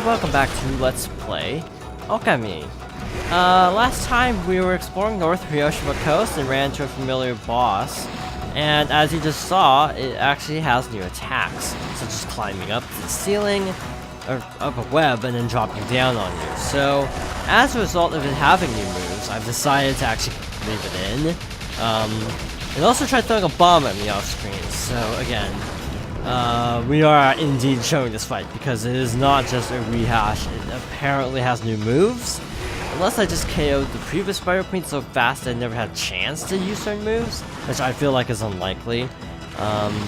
welcome back to Let's Play Okami. Last time we were exploring North Hiroshima Coast and ran into a familiar boss, and as you just saw, it actually has new attacks, such as climbing up to the ceiling, or up a web, and then dropping down on you. So, as a result of it having new moves, I've decided to actually leave it in, and also try throwing a bomb at me off screen. So again, we are indeed showing this fight because it is not just a rehash. It apparently has new moves. Unless I just KO'd the previous Spider Queen so fast I never had a chance to use certain moves, which I feel like is unlikely. And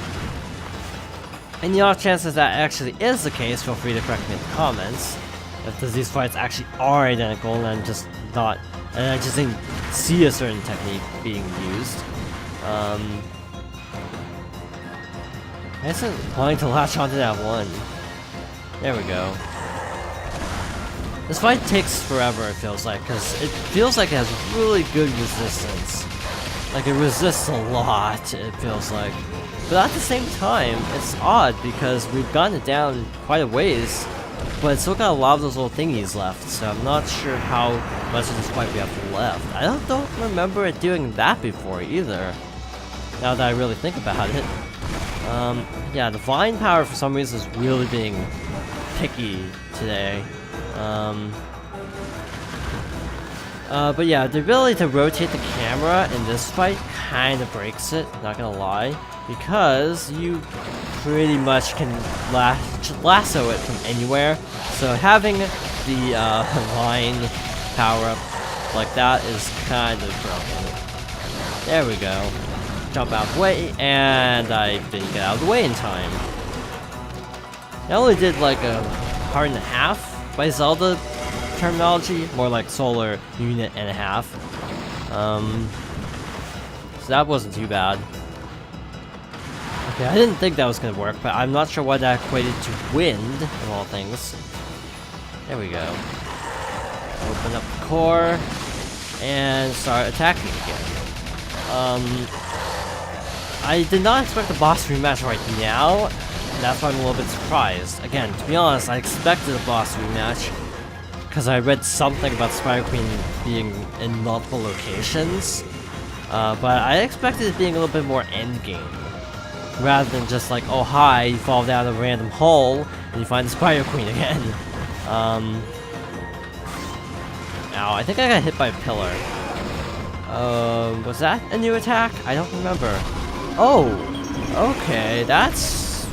the off chances that actually is the case, feel free to correct me in the comments. If these fights actually are identical and I'm just not, and I just didn't see a certain technique being used. I isn't wanting to latch onto that one. There we go. This fight takes forever, it feels like, because it feels like it has really good resistance. Like, it resists a lot, it feels like. But at the same time, it's odd because we've gotten it down quite a ways, but it's still got a lot of those little thingies left, so I'm not sure how much of this fight we have left. I don't remember it doing that before either, now that I really think about it. Yeah, the Vine power for some reason is really being picky today. But yeah, the ability to rotate the camera in this fight kind of breaks it, not gonna lie, because you pretty much can lasso it from anywhere. So having the Vine power up like that is kind of broken. There we go. Jump out of the way, and I didn't get out of the way in time. I only did like a heart and a half by Zelda terminology, more like solar unit and a half. So that wasn't too bad. Okay, I didn't think that was gonna work, but I'm not sure why that equated to wind, of all things. There we go. Open up the core, and start attacking again. I did not expect the boss rematch right now, and that's why I'm a little bit surprised. Again, to be honest, I expected a boss rematch, because I read something about Spider Queen being in multiple locations, but I expected it being a little bit more endgame, rather than just like, oh hi, you fall down a random hole, and you find the Spider Queen again. Ow, I think I got hit by a pillar. Was that a new attack? I don't remember. Oh, okay, that's...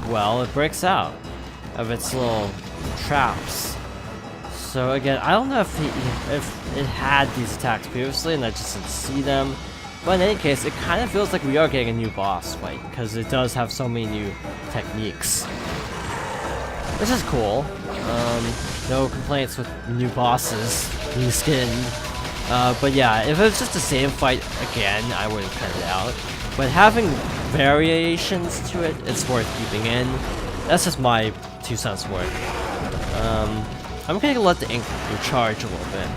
well, it breaks out of its little traps. So again, I don't know if it had these attacks previously and I just didn't see them. But in any case, it kind of feels like we are getting a new boss fight, because it does have so many new techniques. Which is cool. No complaints with new bosses, new skin. But yeah, if it was just the same fight again, I would have cut it out. But having variations to it, it's worth keeping in. That's just my 2 cents worth. I'm gonna let the ink recharge a little bit.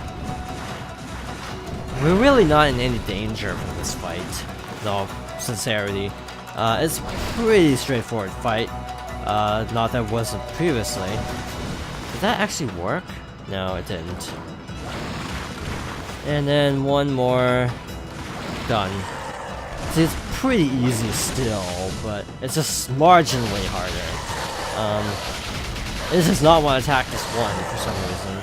We're really not in any danger from this fight, in all sincerity. It's a pretty straightforward fight. Not that it wasn't previously. Did that actually work? No, it didn't. And then one more. Done. See, it's pretty easy still, but it's just marginally harder. It does not want to attack this one for some reason.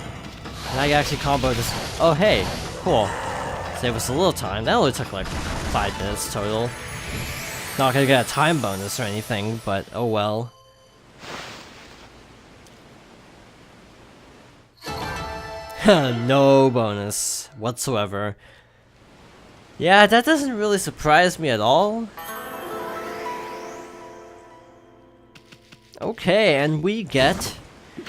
And I can actually combo this. Oh hey, cool. Save us a little time. That only took like 5 minutes total. Not gonna get a time bonus or anything, but oh well. No bonus whatsoever. Yeah, that doesn't really surprise me at all. Okay, and we get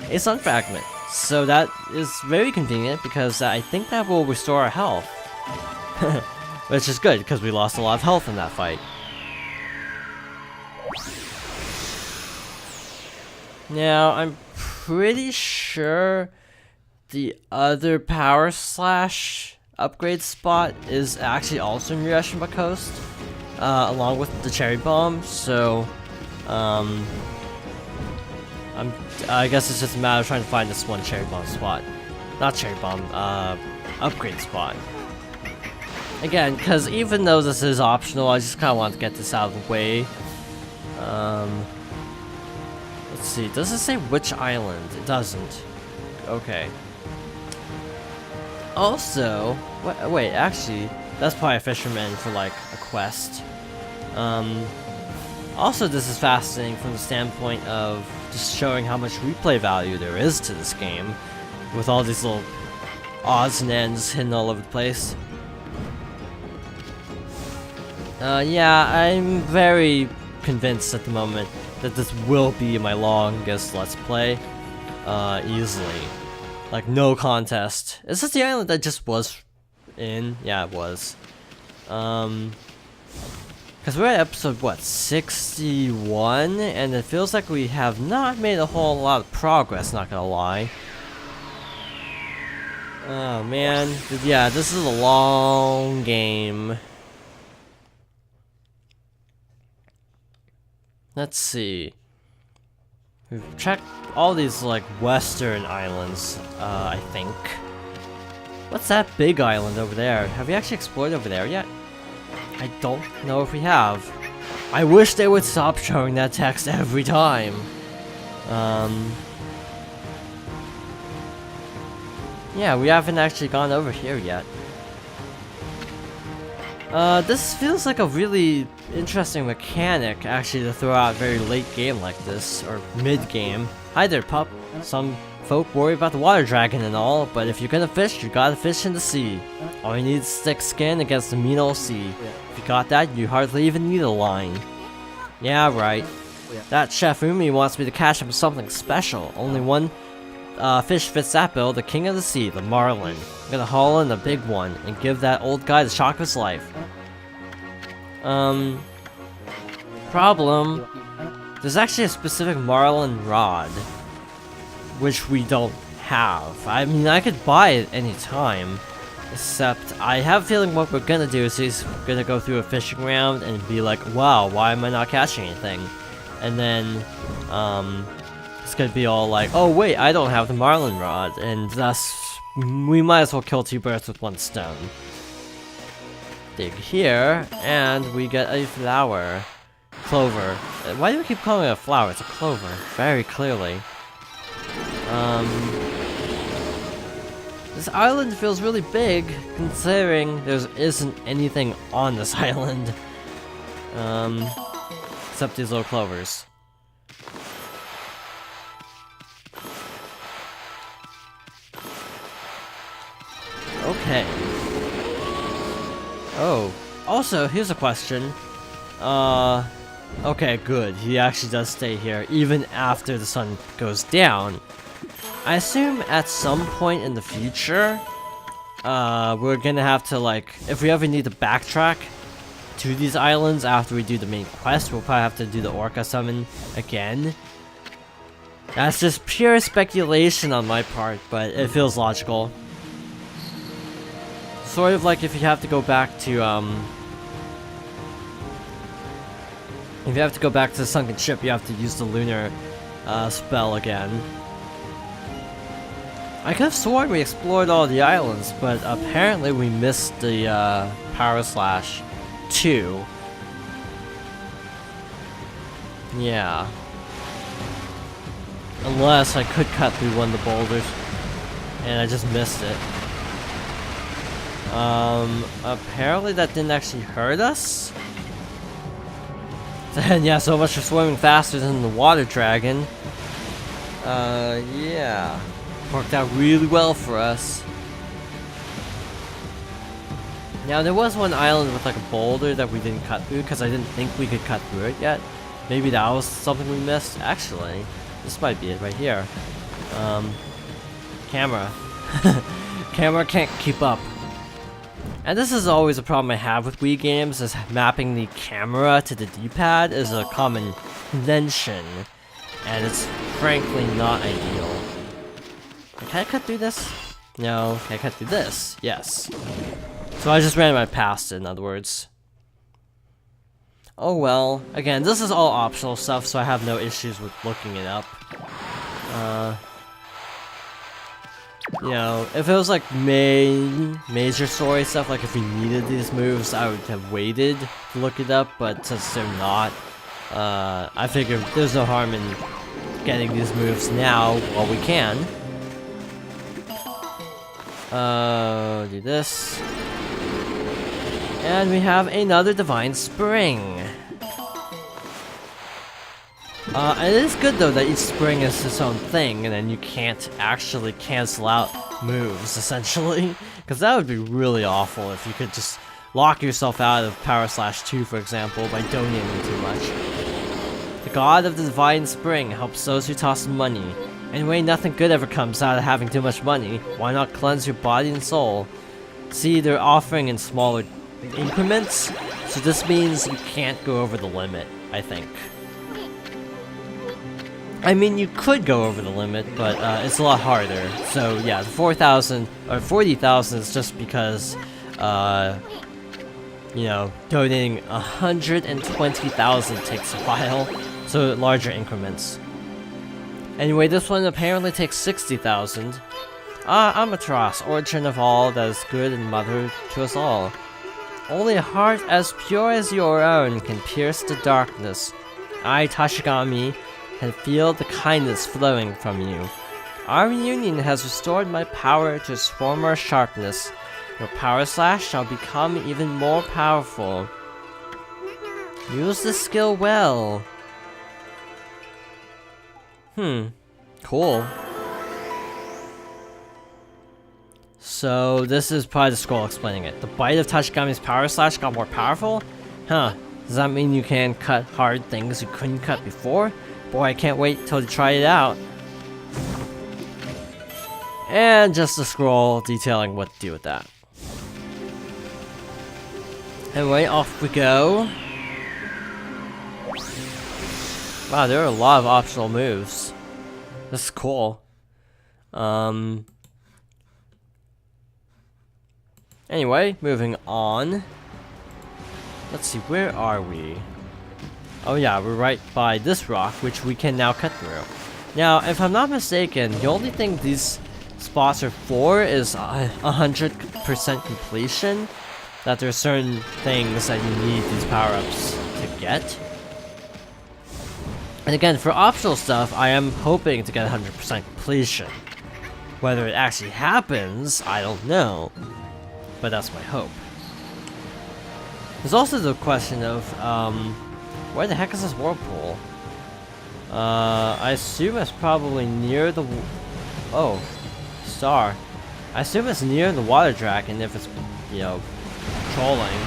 a Sun Fragment. So that is very convenient because I think that will restore our health. Which is good, because we lost a lot of health in that fight. Now, I'm pretty sure the other Power Slash upgrade spot is actually also in Hiroshima Coast, along with the Cherry Bomb, so I guess it's just a matter of trying to find this one cherry bomb spot. Not cherry bomb, upgrade spot. Again, because even though this is optional, I just kind of want to get this out of the way. Let's see, does it say which island? It doesn't. Okay. Also, wait, actually, that's probably a fisherman for like a quest. Also, this is fascinating from the standpoint of just showing how much replay value there is to this game, with all these little odds and ends hidden all over the place. Yeah, I'm very convinced at the moment that this will be my longest Let's Play, easily. Like, no contest. Is this the island I just was in? Yeah, it was. Because we're at episode, what, 61? And it feels like we have not made a whole lot of progress, not gonna lie. Oh, man. Yeah, this is a long game. Let's see. We've checked all these, like, western islands, I think. What's that big island over there? Have we actually explored over there yet? I don't know if we have. I wish they would stop showing that text every time. Yeah, we haven't actually gone over here yet. This feels like a really interesting mechanic, actually, to throw out a very late game like this, or mid-game. Hi there, pup. Some folk worry about the water dragon and all, but if you're gonna fish, you gotta fish in the sea. All you need is thick skin against the mean old sea. If you got that, you hardly even need a line. Yeah, right. That Chef Umi wants me to catch him something special. Only one fish fits that bill, the king of the sea, the marlin. I'm gonna haul in a big one and give that old guy the shock of his life. Problem. There's actually a specific marlin rod, which we don't have. I mean, I could buy it anytime, except I have a feeling what we're gonna do is he's gonna go through a fishing round and be like, wow, why am I not catching anything? And then, it's gonna be all like, oh wait, I don't have the marlin rod, and thus, we might as well kill two birds with one stone. Dig here, and we get a flower. Clover. Why do we keep calling it a flower? It's a clover, very clearly. This island feels really big, considering there isn't anything on this island. Except these little clovers. Okay. Oh. Also, here's a question. Okay, good. He actually does stay here, even after the sun goes down. I assume at some point in the future, we're gonna have to, like, if we ever need to backtrack to these islands after we do the main quest, we'll probably have to do the orca summon again. That's just pure speculation on my part, but it feels logical. Sort of like if you have to go back to, if you have to go back to the sunken ship, you have to use the lunar spell again. I could have sworn we explored all the islands, but apparently we missed the Power Slash 2. Yeah. Unless I could cut through one of the boulders, and I just missed it. Apparently that didn't actually hurt us? And yeah, so much for swimming faster than the water dragon. Yeah. Worked out really well for us. Now, there was one island with like a boulder that we didn't cut through because I didn't think we could cut through it yet. Maybe that was something we missed. Actually, this might be it right here. Camera. Camera can't keep up. And this is always a problem I have with Wii games, is mapping the camera to the D-pad is a common convention, and it's frankly not ideal. Can I cut through this? No. Can I cut through this? Yes. So I just ran right past it, in other words. Oh well. Again, this is all optional stuff, so I have no issues with looking it up. You know, if it was like major story stuff, like if we needed these moves, I would have waited to look it up, but since they're not, I figured there's no harm in getting these moves now while we can. Do this. And we have another Divine Spring. And it is good though that each spring is its own thing, and then you can't actually cancel out moves, essentially. Because that would be really awful if you could just lock yourself out of Power Slash 2, for example, by donating too much. The God of the Divine Spring helps those who toss money. Anyway, nothing good ever comes out of having too much money. Why not cleanse your body and soul? See, they're offering in smaller increments, so this means you can't go over the limit, I think. I mean, you could go over the limit, but it's a lot harder. So yeah, the 4,000 or 40,000 is just because, you know, donating 120,000 takes a while, so larger increments. Anyway, this one apparently takes 60,000. Amatras, origin of all that is good and mother to us all. Only a heart as pure as your own can pierce the darkness. I, Tashigami, can feel the kindness flowing from you. Our reunion has restored my power to its former sharpness. Your Power Slash shall become even more powerful. Use this skill well. Cool. So this is probably the scroll explaining it. The bite of Tashigami's Power Slash got more powerful? Huh. Does that mean you can cut hard things you couldn't cut before? Boy, I can't wait till to try it out. And just a scroll detailing what to do with that. Anyway, off we go. Wow, there are a lot of optional moves. This is cool. Anyway, moving on. Let's see, where are we? Oh yeah, we're right by this rock, which we can now cut through. Now, if I'm not mistaken, the only thing these spots are for is 100% completion. That there are certain things that you need these power-ups to get. And again, for optional stuff, I am hoping to get 100% completion. Whether it actually happens, I don't know. But that's my hope. There's also the question of, where the heck is this Whirlpool? I assume it's probably near the... Oh, star. I assume it's near the water dragon if it's, you know, trolling.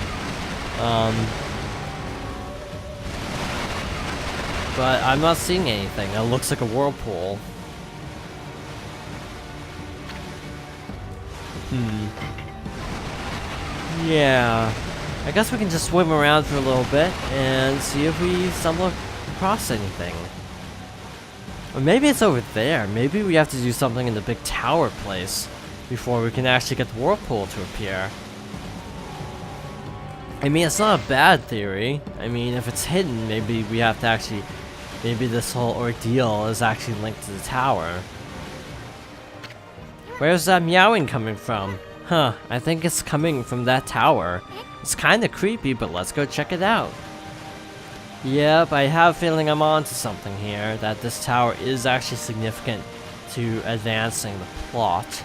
But I'm not seeing anything. It looks like a Whirlpool. Yeah. I guess we can just swim around for a little bit and see if we stumble across anything. Or maybe it's over there. Maybe we have to do something in the big tower place before we can actually get the Whirlpool to appear. I mean, it's not a bad theory. I mean, if it's hidden, maybe we have to actually... Maybe this whole ordeal is actually linked to the tower. Where's that meowing coming from? Huh, I think it's coming from that tower. It's kinda creepy, but let's go check it out. Yep, I have a feeling I'm onto something here, that this tower is actually significant to advancing the plot.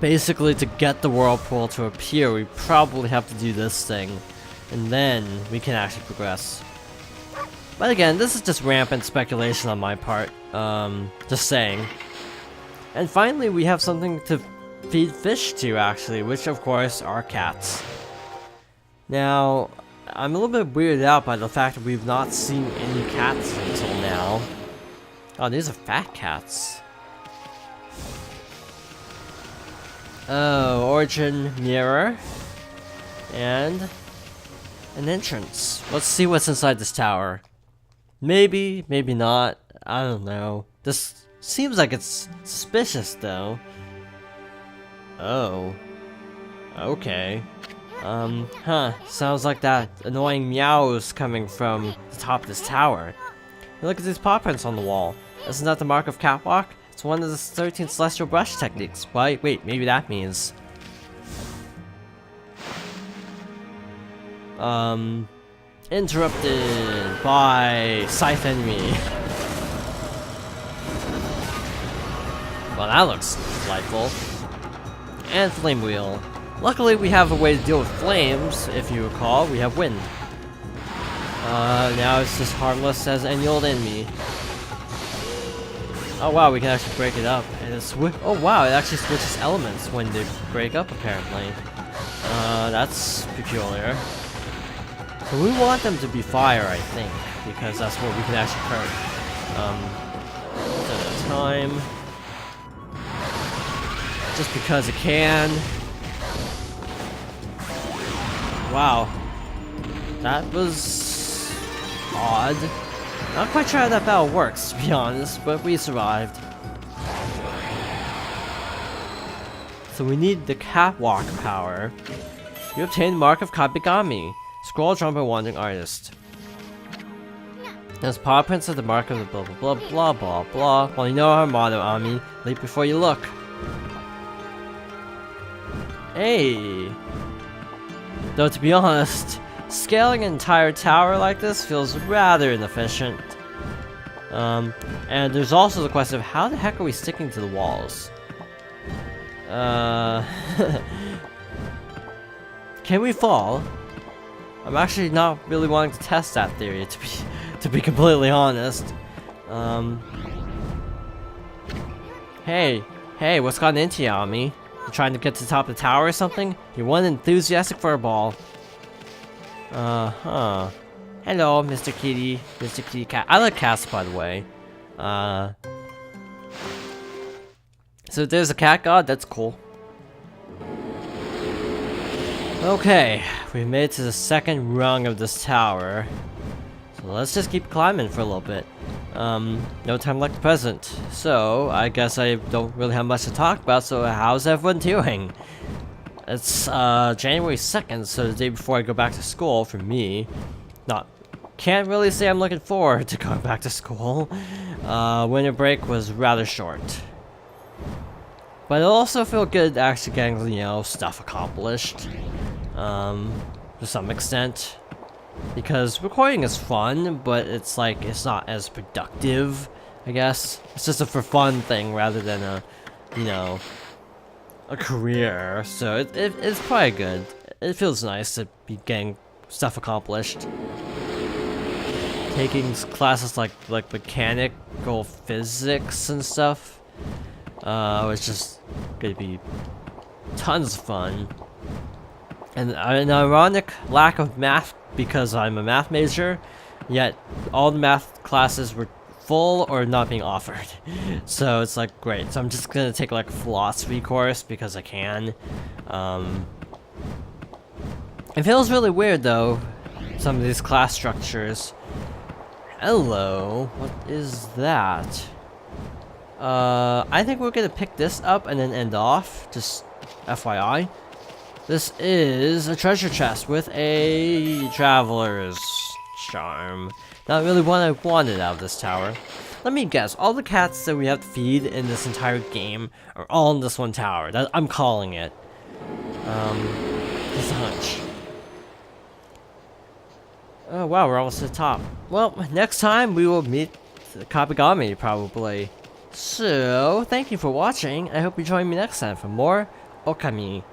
Basically, to get the Whirlpool to appear, we probably have to do this thing, and then we can actually progress. But again, this is just rampant speculation on my part, just saying. And finally, we have something to feed fish to, actually, which of course are cats. Now, I'm a little bit weirded out by the fact that we've not seen any cats until now. Oh, these are fat cats. Oh, origin mirror. And an entrance. Let's see what's inside this tower. Maybe, maybe not. I don't know. This seems like it's suspicious, though. Oh. Okay. Sounds like that annoying meow is coming from the top of this tower. Look at these paw prints on the wall. Isn't that the mark of catwalk? It's one of the 13 Celestial Brush techniques. Wait, maybe that means... Interrupted by Scythe Enemy. Well, that looks delightful. And Flame Wheel. Luckily, we have a way to deal with flames. If you recall, we have wind. Now it's just harmless as any old enemy. Oh wow, we can actually break it up. And it's oh wow, it actually switches elements when they break up, apparently. That's peculiar. So we want them to be fire, I think, because that's what we can actually hurt. At a time. Just because it can. Wow. That was odd. Not quite sure how that battle works, to be honest, but we survived. So we need the catwalk power. You obtained Mark of Kabigami. Scroll Trumpet Wandering Artist. There's paw prints of the mark of the blah blah blah blah blah blah. Well, you know our motto, Ami. Leap before you look. Hey! Though to be honest, scaling an entire tower like this feels rather inefficient. And there's also the question of how the heck are we sticking to the walls? Can we fall? I'm actually not really wanting to test that theory, to be completely honest. Hey, what's gotten into you, Ami? You trying to get to the top of the tower or something? You weren't enthusiastic for a ball. Hello, Mr. Kitty. Mr. Kitty Cat. I like cats, by the way. So there's a cat god, that's cool. Okay, we made it to the second rung of this tower. So let's just keep climbing for a little bit. No time like the present. So, I guess I don't really have much to talk about, so how's everyone doing? It's, January 2nd, so the day before I go back to school for me. Can't really say I'm looking forward to going back to school. Winter break was rather short. But it'll also feel good actually getting, you know, stuff accomplished. To some extent. Because recording is fun, but it's like, it's not as productive, I guess. It's just a for fun thing rather than a, you know, a career. So it's probably good. It feels nice to be getting stuff accomplished. Taking classes like mechanical physics and stuff. It's just gonna be tons of fun. And an ironic lack of math because I'm a math major, yet all the math classes were full or not being offered. So it's like, great. So I'm just gonna take like a philosophy course because I can. It feels really weird though, some of these class structures. Hello, what is that? I think we're gonna pick this up and then end off, just FYI. This is a treasure chest with a traveler's charm. Not really what I wanted out of this tower. Let me guess, all the cats that we have to feed in this entire game are all in this one tower. I'm calling it. Just a hunch. Oh wow, we're almost to the top. Well, next time we will meet Kabigami, probably. So, thank you for watching. I hope you join me next time for more Okami.